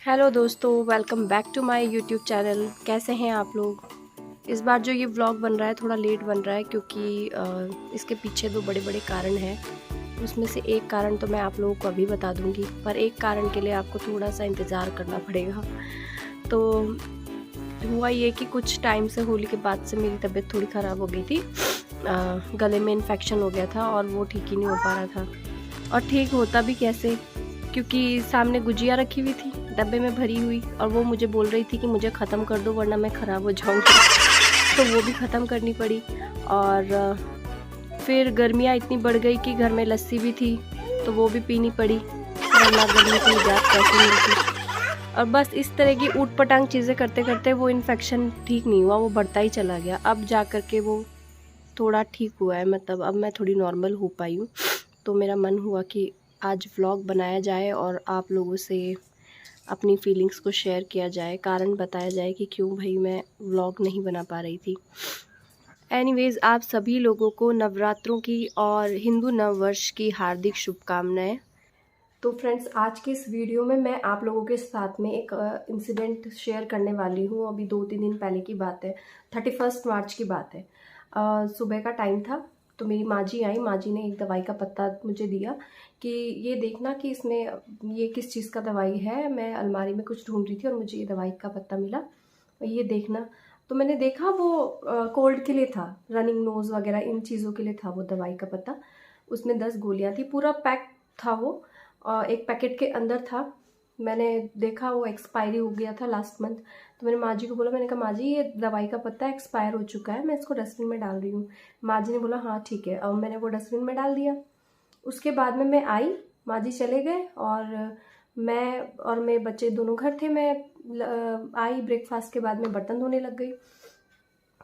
Hello दोस्तों, welcome back to my YouTube channel. कैसे हैं आप लोग। इस बार जो ये व्लॉग बन रहा है थोड़ा लेट बन रहा है क्योंकि इसके पीछे दो बड़े बड़े कारण हैं। उसमें से एक कारण तो मैं आप लोगों को अभी बता दूंगी, पर एक कारण के लिए आपको थोड़ा सा इंतज़ार करना पड़ेगा। तो हुआ ये कि कुछ टाइम से, होली के बाद से मेरी तबीयत थोड़ी ख़राब हो गई थी। गले में इन्फेक्शन हो गया था और वो ठीक ही नहीं हो पा रहा था। और ठीक होता भी कैसे, क्योंकि सामने गुजिया रखी हुई थी डब्बे में भरी हुई, और वो मुझे बोल रही थी कि मुझे ख़त्म कर दो वरना मैं ख़राब हो जाऊंगी। तो वो भी ख़त्म करनी पड़ी। और फिर गर्मियाँ इतनी बढ़ गई कि घर में लस्सी भी थी तो वो भी पीनी पड़ी, वरना गर्मी से निजात कैसे मिलती। और बस इस तरह की ऊट पटांग चीज़ें करते करते वो इन्फेक्शन ठीक नहीं हुआ, वो बढ़ता ही चला गया। अब जा कर के वो थोड़ा ठीक हुआ है, मतलब अब मैं थोड़ी नॉर्मल हो पाई हूँ। तो मेरा मन हुआ कि आज व्लॉग बनाया जाए और आप लोगों से अपनी फीलिंग्स को शेयर किया जाए, कारण बताया जाए कि क्यों भाई मैं व्लॉग नहीं बना पा रही थी। एनीवेज़, आप सभी लोगों को नवरात्रों की और हिंदू नव वर्ष की हार्दिक शुभकामनाएं। तो फ्रेंड्स, आज के इस वीडियो में मैं आप लोगों के साथ में एक इंसिडेंट शेयर करने वाली हूँ। अभी 2-3 दिन पहले की बात है, 31 मार्च की बात है। सुबह का टाइम था, तो मेरी माँ जी आई। माँ जी ने एक दवाई का पत्ता मुझे दिया कि ये देखना कि इसमें ये किस चीज़ का दवाई है। मैं अलमारी में कुछ ढूंढ रही थी और मुझे ये दवाई का पत्ता मिला, ये देखना। तो मैंने देखा वो कोल्ड के लिए था, रनिंग नोज़ वगैरह इन चीज़ों के लिए था वो दवाई का पत्ता। उसमें 10 गोलियाँ थी, पूरा पैक था वो, एक पैकेट के अंदर था। मैंने देखा वो एक्सपायरी हो गया था लास्ट मंथ। तो मैंने माँ जी को बोला, मैंने कहा माँ जी ये दवाई का पत्ता एक्सपायर हो चुका है, मैं इसको डस्टबिन में डाल रही हूँ। माँ जी ने बोला हाँ ठीक है। अब मैंने वो डस्टबिन में डाल दिया। उसके बाद में मैं आई, माँ जी चले गए और मैं और मेरे बच्चे दोनों घर थे। मैं आई, ब्रेकफास्ट के बाद में बर्तन धोने लग गई।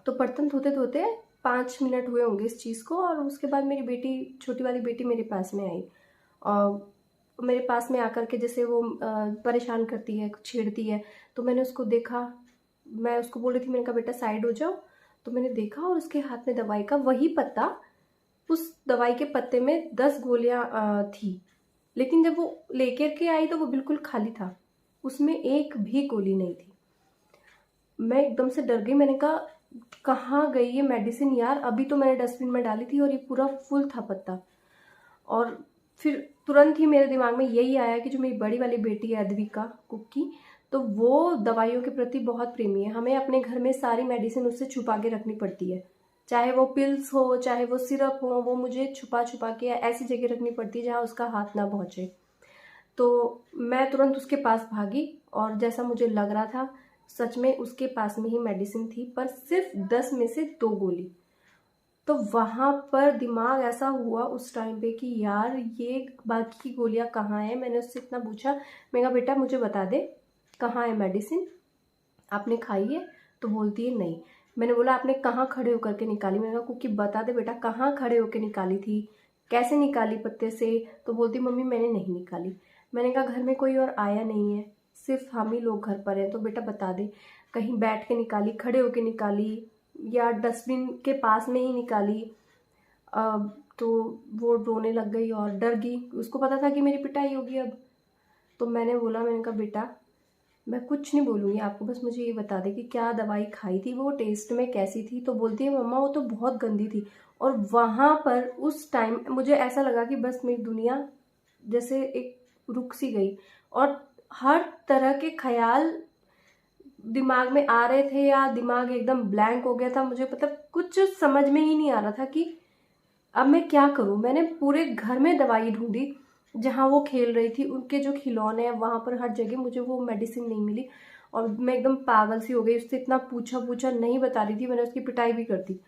तो बर्तन धोते धोते 5 मिनट हुए होंगे इस चीज़ को, और उसके बाद मेरी बेटी, छोटी वाली बेटी मेरे पास में आई और मेरे पास में आकर के जैसे वो परेशान करती है, छेड़ती है। तो मैंने उसको देखा, मैं उसको बोल रही थी, मैंने कहा बेटा साइड हो जाओ। तो मैंने देखा और उसके हाथ में दवाई का वही पत्ता, उस दवाई के पत्ते में 10 गोलियां थी। लेकिन जब वो लेकर के आई तो वो बिल्कुल खाली था, उसमें एक भी गोली नहीं थी। मैं एकदम से डर गई, मैंने कहा कहाँ गई ये मेडिसिन यार, अभी तो मैंने डस्टबिन में डाली थी और ये पूरा फुल था पत्ता। और फिर तुरंत ही मेरे दिमाग में यही आया कि जो मेरी बड़ी वाली बेटी है अद्विका कुकी, तो वो दवाइयों के प्रति बहुत प्रेमी है। हमें अपने घर में सारी मेडिसिन उससे छुपा के रखनी पड़ती है, चाहे वो पिल्स हो चाहे वो सिरप हो, वो मुझे छुपा छुपा के ऐसी जगह रखनी पड़ती है जहाँ उसका हाथ ना पहुँचे। तो मैं तुरंत उसके पास भागी और जैसा मुझे लग रहा था सच में उसके पास में ही मेडिसिन थी, पर सिर्फ 10 में से 2 गोली। तो वहां पर दिमाग ऐसा हुआ उस टाइम पे कि यार ये बाकी की गोलियां कहाँ हैं। मैंने उससे इतना पूछा, मैं कहा बेटा मुझे बता दे कहाँ है मेडिसिन, आपने खाई है? तो बोलती है नहीं। मैंने बोला आपने कहाँ खड़े होकर के निकाली? मैंने कहा कुकी बता दे बेटा कहाँ खड़े होकर निकाली थी, कैसे निकाली पत्ते से? तो बोलती मम्मी मैंने नहीं निकाली। मैंने कहा घर में कोई और आया नहीं है, सिर्फ हम ही लोग घर पर हैं, तो बेटा बता दे कहीं बैठ के निकाली, खड़े होके निकाली, या डस्टबिन के पास में ही निकाली? तो वो रोने लग गई और डर गई, उसको पता था कि मेरी पिटाई होगी अब। तो मैंने बोला, मैंने कहा बेटा मैं कुछ नहीं बोलूँगी आपको, बस मुझे ये बता दे कि क्या दवाई खाई थी, वो टेस्ट में कैसी थी? तो बोलती है मम्मा वो तो बहुत गंदी थी। और वहाँ पर उस टाइम मुझे ऐसा लगा कि बस मेरी दुनिया जैसे एक रुक सी गई, और हर तरह के ख्याल दिमाग में आ रहे थे, या दिमाग एकदम ब्लैंक हो गया था। मुझे मतलब कुछ समझ में ही नहीं आ रहा था कि अब मैं क्या करूं। मैंने पूरे घर में दवाई ढूंढी, जहां वो खेल रही थी उनके जो खिलौने हैं वहां पर हर जगह, मुझे वो मेडिसिन नहीं मिली। और मैं एकदम पागल सी हो गई, उससे इतना पूछा पूछा नहीं बता रही थी, मैंने उसकी पिटाई भी कर दी।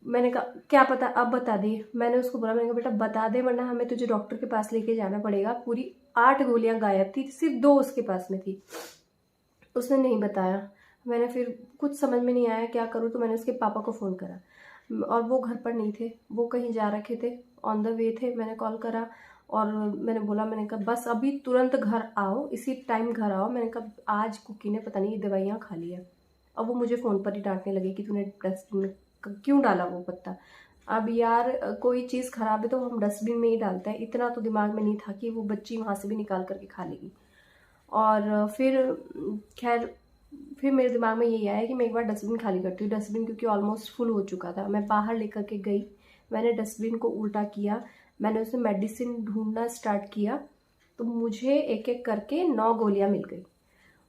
मैंने कहा क्या पता अब बता दे। मैंने उसको बोला, मैंने कहा बेटा बता दे वरना हमें तुझे डॉक्टर के पास लेके जाना पड़ेगा। पूरी 8 गोलियां गायब थी, सिर्फ 2 उसके पास में थी। उसने नहीं बताया। मैंने फिर कुछ समझ में नहीं आया क्या करूँ, तो मैंने उसके पापा को फ़ोन करा और वो घर पर नहीं थे, वो कहीं जा रखे थे, ऑन द वे थे। मैंने कॉल करा और मैंने बोला, मैंने कहा बस अभी तुरंत घर आओ, इसी टाइम घर आओ। मैंने कहा आज कुकी ने पता नहीं ये दवाइयाँ खा ली है। अब वो मुझे फ़ोन पर ही डांटने लगे कि तूने डस्टबिन में क्यों डाला वो पत्ता। अब यार कोई चीज़ ख़राब है तो हम डस्टबिन में ही डालते हैं, इतना तो दिमाग में नहीं था कि वो बच्ची वहाँ से भी निकाल करके खा लेगी। और फिर मेरे दिमाग में यही आया कि मैं एक बार डस्टबिन खाली करती हूँ। डस्टबिन क्योंकि ऑलमोस्ट फुल हो चुका था, मैं बाहर लेकर के गई, मैंने डस्टबिन को उल्टा किया, मैंने उसमें मेडिसिन ढूंढना स्टार्ट किया, तो मुझे एक एक करके 9 गोलियां मिल गई।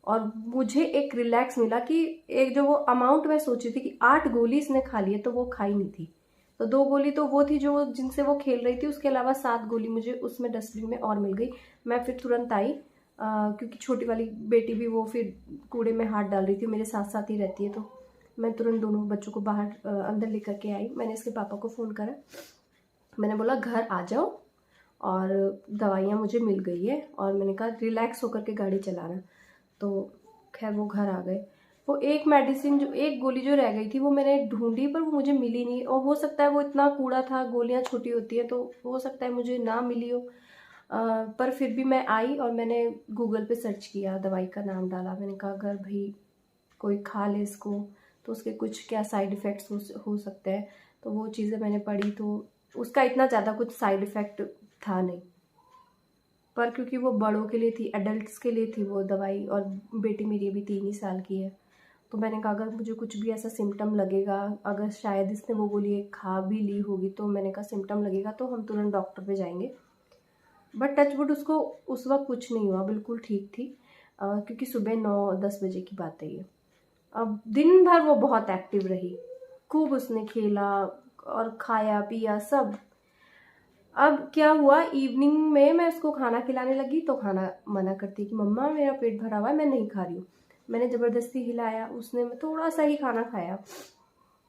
और मुझे एक रिलैक्स मिला कि एक जो वो अमाउंट मैं सोची थी कि 8 गोली इसने खा ली है, तो वो खाई नहीं थी। तो 2 गोली तो वो थी जो जिनसे वो खेल रही थी, उसके अलावा 7 गोली मुझे उसमें डस्टबिन में और मिल गई। मैं फिर तुरंत आई, क्योंकि छोटी वाली बेटी भी वो फिर कूड़े में हाथ डाल रही थी, मेरे साथ साथ ही रहती है, तो मैं तुरंत दोनों बच्चों को बाहर अंदर लेकर के आई। मैंने इसके पापा को फ़ोन करा, मैंने बोला घर आ जाओ और दवाइयाँ मुझे मिल गई है, और मैंने कहा रिलैक्स होकर के गाड़ी चलाना। तो खैर वो घर आ गए। वो एक मेडिसिन जो एक गोली जो रह गई थी वो मैंने ढूंढी, पर वो मुझे मिली नहीं, और हो सकता है वो इतना कूड़ा था, गोलियां छोटी होती हैं तो हो सकता है मुझे ना मिली हो। पर फिर भी मैं आई और मैंने गूगल पे सर्च किया, दवाई का नाम डाला, मैंने कहा अगर भाई कोई खा ले इसको तो उसके कुछ क्या साइड इफ़ेक्ट्स हो सकते हैं। तो वो चीज़ें मैंने पढ़ी, तो उसका इतना ज़्यादा कुछ साइड इफ़ेक्ट था नहीं, पर क्योंकि वो बड़ों के लिए थी, एडल्ट्स के लिए थी वो दवाई, और बेटी मेरी अभी 3 ही साल की है, तो मैंने कहा अगर मुझे कुछ भी ऐसा सिम्टम लगेगा, अगर शायद इसने वो गोली खा भी ली होगी, तो मैंने कहा सिम्टम लगेगा तो हम तुरंत डॉक्टर पे जाएंगे। बट टचवुड उसको उस वक्त कुछ नहीं हुआ, बिल्कुल ठीक थी, क्योंकि सुबह 9-10 बजे की बात है ये। अब दिन भर वो बहुत एक्टिव रही, खूब उसने खेला और खाया पिया सब। अब क्या हुआ, इवनिंग में मैं उसको खाना खिलाने लगी तो खाना मना करती कि मम्मा मेरा पेट भरा हुआ है, मैं नहीं खा रही हूँ। मैंने ज़बरदस्ती खिलाया, उसने थोड़ा सा ही खाना खाया।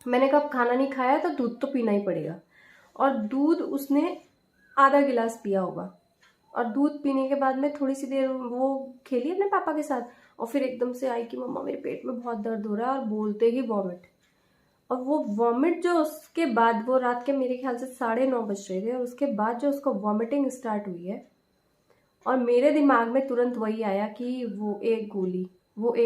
मैंने कहा खाना नहीं खाया तो दूध तो पीना ही पड़ेगा, और दूध उसने आधा गिलास पिया होगा। और दूध पीने के बाद में थोड़ी सी देर वो खेली अपने पापा के साथ, और फिर एकदम से आई कि मम्मा मेरे पेट में बहुत दर्द हो रहा है, और बोलते ही वॉमिट। और वो वॉमिट जो उसके बाद, वो रात के मेरे ख्याल से 9:30 बज रहे थे, और उसके बाद जो उसको वॉमिटिंग स्टार्ट हुई है, और मेरे दिमाग में तुरंत वही आया कि वो एक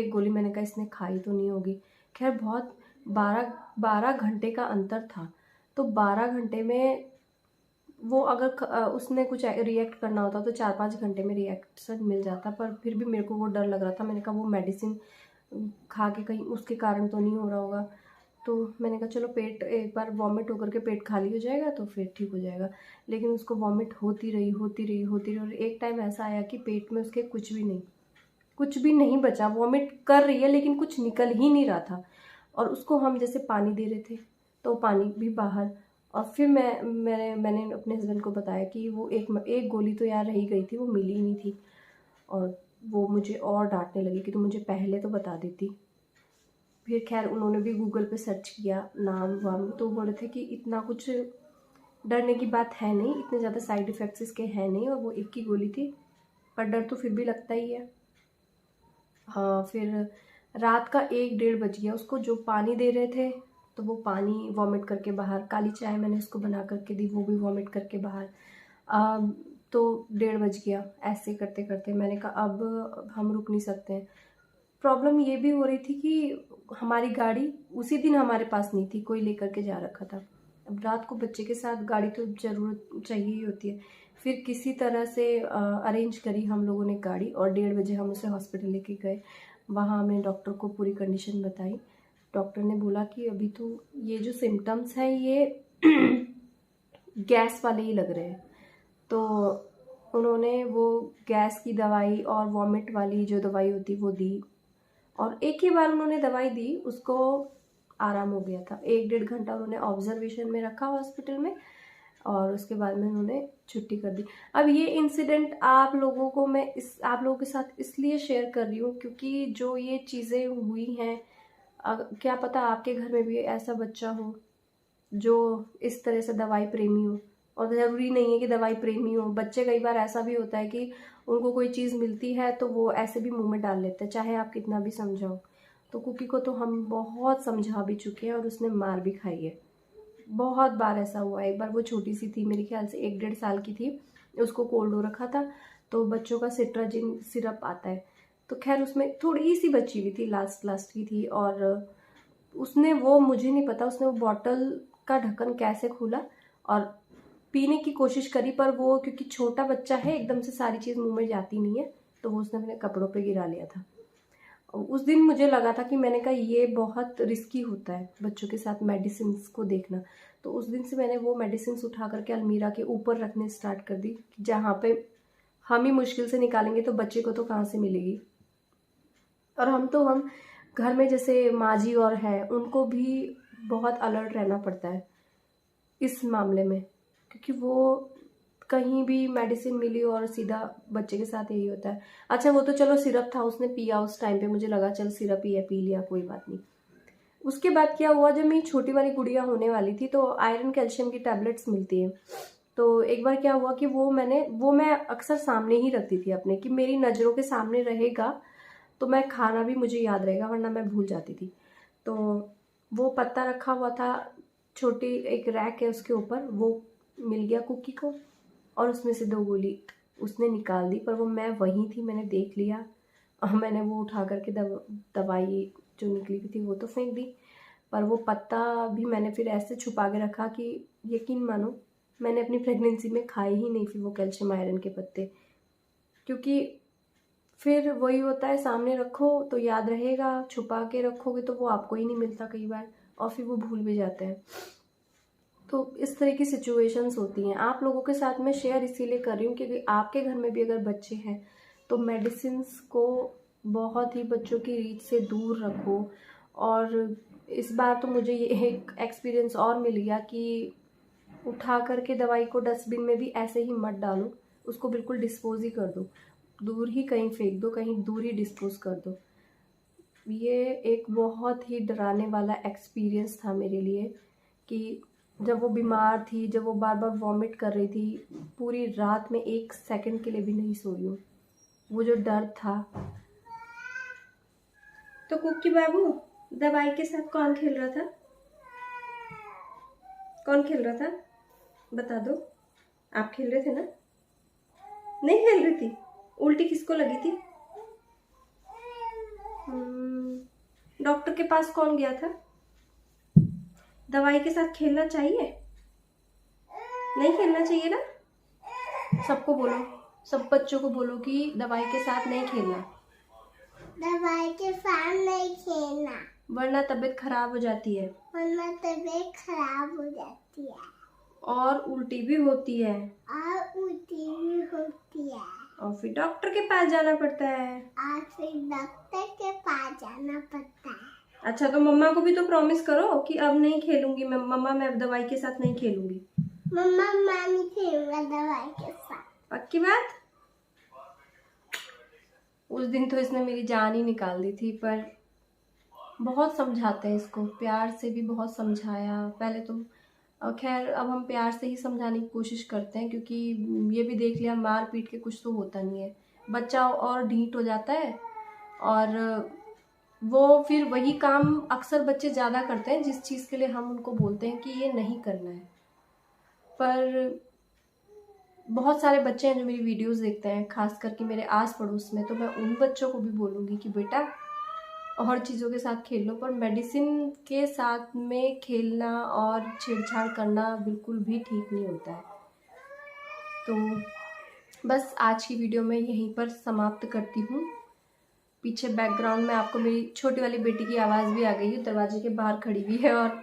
गोली मैंने कहा इसने खाई तो नहीं होगी। खैर बहुत 12 घंटे का अंतर था, तो 12 घंटे में वो अगर उसने कुछ रिएक्ट करना होता तो 4-5 घंटे में रिएक्शन मिल जाता, पर फिर भी मेरे को वो डर लग रहा था। मैंने कहा वो मेडिसिन खा के कहीं उसके कारण तो नहीं हो रहा होगा, तो मैंने कहा चलो पेट एक बार वॉमिट होकर के पेट खाली हो जाएगा तो फिर ठीक हो जाएगा। लेकिन उसको वॉमिट होती रही, और एक टाइम ऐसा आया कि पेट में उसके कुछ भी नहीं बचा, वॉमिट कर रही है लेकिन कुछ निकल ही नहीं रहा था। और उसको हम जैसे पानी दे रहे थे तो पानी भी बाहर। और फिर मैंने अपने हस्बैंड को बताया कि वो एक गोली तो यार रही गई थी, वो मिली ही नहीं थी। और वो मुझे और डांटने लगी कि तुम मुझे पहले तो बता देती। फिर खैर उन्होंने भी गूगल पे सर्च किया नाम वाम, तो बोल रहे थे कि इतना कुछ डरने की बात है नहीं, इतने ज़्यादा साइड इफ़ेक्ट्स इसके हैं नहीं, और वो एक ही गोली थी, पर डर तो फिर भी लगता ही है। हाँ, फिर रात का 1-1:30 बज गया, उसको जो पानी दे रहे थे तो वो पानी वॉमिट करके बाहर, काली चाय मैंने उसको बना करके दी, वो भी वॉमिट करके बाहर। तो 1:30 बज गया। ऐसे करते करते मैंने कहा अब हम रुक नहीं सकते हैं। प्रॉब्लम ये भी हो रही थी कि हमारी गाड़ी उसी दिन हमारे पास नहीं थी, कोई लेकर के जा रखा था। अब रात को बच्चे के साथ गाड़ी तो ज़रूरत चाहिए ही होती है। फिर किसी तरह से अरेंज करी हम लोगों ने गाड़ी, और 1:30 बजे हम उसे हॉस्पिटल लेके गए। वहाँ हमने डॉक्टर को पूरी कंडीशन बताई। डॉक्टर ने बोला कि अभी तो ये जो सिम्टम्स हैं ये गैस वाले ही लग रहे हैं। तो उन्होंने वो गैस की दवाई और वॉमिट वाली जो दवाई होती वो दी, और एक ही बार उन्होंने दवाई दी, उसको आराम हो गया था। 1-1.5 घंटा उन्होंने ऑब्जर्वेशन में रखा हॉस्पिटल में, और उसके बाद में उन्होंने छुट्टी कर दी। अब ये इंसिडेंट आप लोगों के साथ इसलिए शेयर कर रही हूँ क्योंकि जो ये चीज़ें हुई हैं, क्या पता आपके घर में भी ऐसा बच्चा हो जो इस तरह से दवाई प्रेमी हो। और ज़रूरी नहीं है कि दवाई प्रेमी हो, बच्चे कई बार ऐसा भी होता है कि उनको कोई चीज़ मिलती है तो वो ऐसे भी मुंह में डाल लेते हैं, चाहे आप कितना भी समझाओ। तो कुकी को तो हम बहुत समझा भी चुके हैं, और उसने मार भी खाई है। बहुत बार ऐसा हुआ है। एक बार वो छोटी सी थी, मेरे ख्याल से 1-1.5 साल की थी, उसको कोल्ड हो रखा था, तो बच्चों का सिट्राजिन सिरप आता है, तो खैर उसमें थोड़ी सी बची हुई थी, लास्ट की थी, और उसने वो मुझे नहीं पता उसने वो बॉटल का ढक्कन कैसे खोला और पीने की कोशिश करी, पर वो क्योंकि छोटा बच्चा है एकदम से सारी चीज़ मुंह में जाती नहीं है, तो वो उसने अपने कपड़ों पे गिरा लिया था। उस दिन मुझे लगा था कि मैंने कहा ये बहुत रिस्की होता है बच्चों के साथ मेडिसिन को देखना। तो उस दिन से मैंने वो मेडिसिन उठा करके अलमीरा के ऊपर रखने स्टार्ट कर दी, जहाँ पे हम ही मुश्किल से निकालेंगे तो बच्चे को तो कहाँ से मिलेगी। और हम घर में जैसे माँ जी और है, उनको भी बहुत अलर्ट रहना पड़ता है इस मामले में, क्योंकि वो कहीं भी मेडिसिन मिली और सीधा बच्चे के साथ यही होता है। अच्छा वो तो चलो सिरप था, उसने पिया उस टाइम पे, मुझे लगा चल सिरप ही है, पी लिया कोई बात नहीं। उसके बाद क्या हुआ, जब मेरी छोटी वाली गुड़िया होने वाली थी तो आयरन कैल्शियम की टैबलेट्स मिलती हैं। तो एक बार क्या हुआ कि वो मैं अक्सर सामने ही रखती थी अपने, कि मेरी नज़रों के सामने रहेगा तो मैं खाना भी मुझे याद रहेगा, वरना मैं भूल जाती थी। तो वो पत्ता रखा हुआ था, छोटी एक रैक है उसके ऊपर, वो मिल गया कुकी को और उसमें से 2 गोली उसने निकाल दी। पर वो मैं वहीं थी, मैंने देख लिया और मैंने वो उठा करके दवाई जो निकली हुई थी वो तो फेंक दी। पर वो पत्ता भी मैंने फिर ऐसे छुपा के रखा कि यकीन मानो मैंने अपनी प्रेगनेंसी में खाए ही नहीं फिर वो कैल्शियम आयरन के पत्ते, क्योंकि फिर वही होता है, सामने रखो तो याद रहेगा, छुपा के रखोगे तो वो आपको ही नहीं मिलता कई बार, और फिर वो भूल भी जाते हैं। तो इस तरह की सिचुएशंस होती हैं। आप लोगों के साथ मैं शेयर इसीलिए कर रही हूँ क्योंकि आपके घर में भी अगर बच्चे हैं तो मेडिसिन्स को बहुत ही बच्चों की रीच से दूर रखो। और इस बार तो मुझे ये एक एक्सपीरियंस और मिल गया कि उठा करके दवाई को डस्टबिन में भी ऐसे ही मत डालो, उसको बिल्कुल डिस्पोज ही कर दो, दूर ही कहीं फेंक दो, कहीं दूर ही डिस्पोज कर दो। ये एक बहुत ही डराने वाला एक्सपीरियंस था मेरे लिए कि जब वो बीमार थी, जब वो बार बार वॉमिट कर रही थी, पूरी रात में 1 सेकंड के लिए भी नहीं सोई हूँ। वो जो डर था। तो कुकी बाबू, दवाई के साथ कौन खेल रहा था? कौन खेल रहा था बता दो। आप खेल रहे थे ना? नहीं खेल रही थी? उल्टी किसको लगी थी? डॉक्टर के पास कौन गया था? दवाई के साथ खेलना चाहिए? नहीं खेलना चाहिए ना? सबको बोलो, सब बच्चों को बोलो कि दवाई के साथ नहीं खेलना। दवाई के साथ नहीं खेलना, वरना तबीयत खराब हो जाती है। वरना तबीयत खराब हो जाती है और उल्टी भी होती है। और उल्टी भी होती है। और फिर डॉक्टर के पास जाना पड़ता है। और फिर डॉक्टर के पास जाना पड़ता है। अच्छा तो मम्मा को भी तो प्रॉमिस करो कि अब नहीं खेलूंगी मैं, मम्मा मैं अब दवाई के साथ नहीं खेलूंगी। मम्मा मैं नहीं खेलूंगा दवाई के साथ। पक्की बात? उस दिन तो इसने मेरी जान ही निकाल दी थी। पर बहुत समझाते हैं इसको, प्यार से भी बहुत समझाया पहले तो। खैर अब हम प्यार से ही समझाने की कोशिश करते हैं, क्योंकि ये भी देख लिया मार पीट के कुछ तो होता नहीं है, बच्चा और ढीठ हो जाता है। और वो फिर वही काम अक्सर बच्चे ज़्यादा करते हैं जिस चीज़ के लिए हम उनको बोलते हैं कि ये नहीं करना है। पर बहुत सारे बच्चे हैं जो मेरी वीडियोस देखते हैं, खास करके मेरे आस पड़ोस में, तो मैं उन बच्चों को भी बोलूँगी कि बेटा और चीज़ों के साथ खेल लो, पर मेडिसिन के साथ में खेलना और छेड़छाड़ करना बिल्कुल भी ठीक नहीं होता है। तो बस आज की वीडियो मैं यहीं पर समाप्त करती हूँ। पीछे बैकग्राउंड में आपको मेरी छोटी वाली बेटी की आवाज़ भी आ गई है, दरवाजे के बाहर खड़ी हुई है और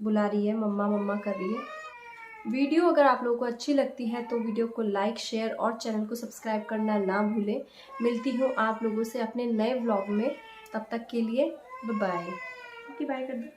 बुला रही है, मम्मा मम्मा कर रही है। वीडियो अगर आप लोगों को अच्छी लगती है तो वीडियो को लाइक शेयर और चैनल को सब्सक्राइब करना ना भूलें। मिलती हूँ आप लोगों से अपने नए व्लॉग में, तब तक के लिए बाय बाय। बाय कर दो।